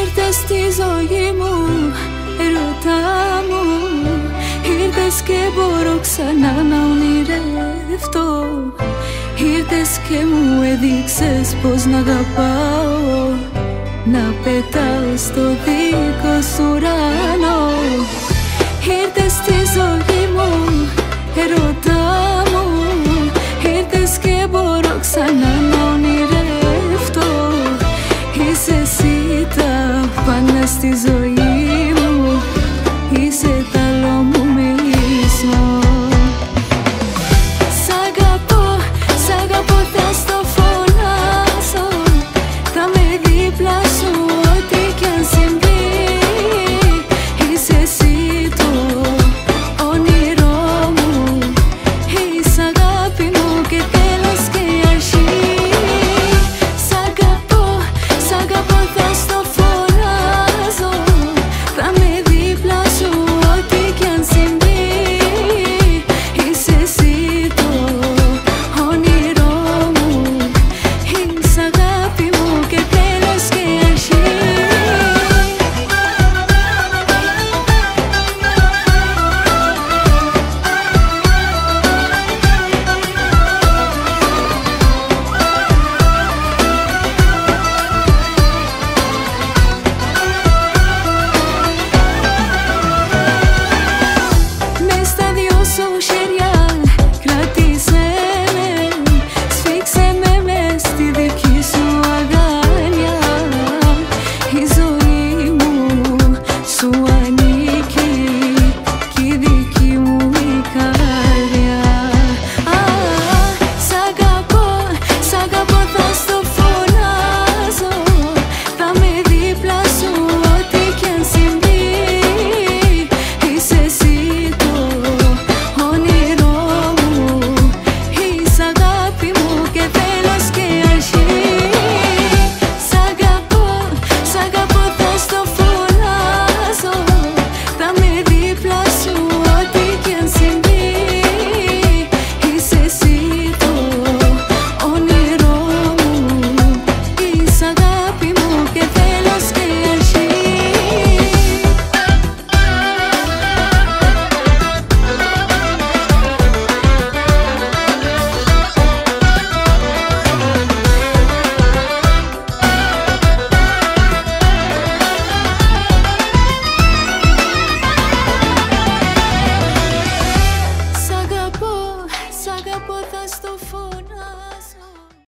Ήρθες στη ζωή μου, ερωτά μου. Ήρθες και μπορώ ξανά να ονειρευτώ. Ήρθες και μου έδειξες πως να αγαπάω, να πετάω στο δικό σου ουρανό. Ήρθες στη ζωή μου, ερωτά μου. Ήρθες και μπορώ ξανά να ονειρευτώ. Είσαι εσύ τα πάντα στη ζωή.